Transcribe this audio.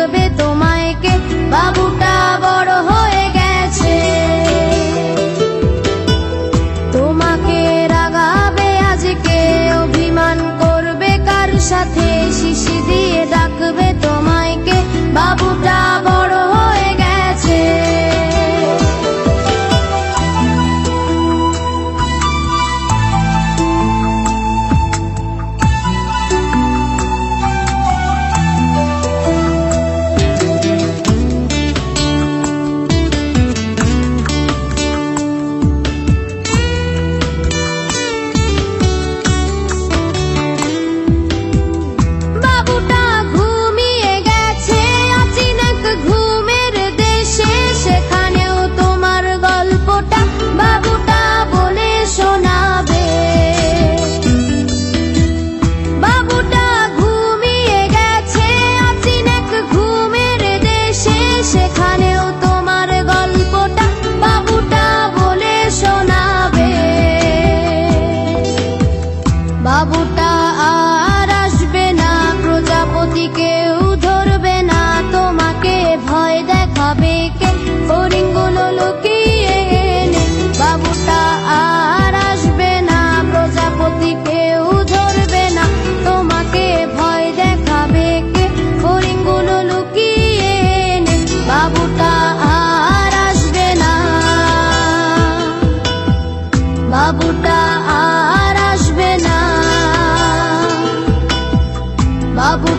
ডাকবে তোমায় কে? বাবুটা বড় হয়ে গেছে, তোমাকে রাগাবে আজকে, অভিমান করবে কার সাথে, শিশি দিয়ে ডাকবে তোমায় কে? বাবুটা বড় হয়ে গেছে। বাবুটা আর আসবে না, প্রজাপতি কেউ ধরবে না, তোমাকে ভয় দেখাবে কে? হরিণগুলো লুকিয়ে এনে। বাবুটা আর আসবে না, প্রজাপতি কেউ ধরবে না, তোমাকে ভয় দেখাবে কে? হরিণগুলো লুকিয়ে এনে। বাবুটা আর আসবে না, বাবুটা আর আসবে না, বাবু।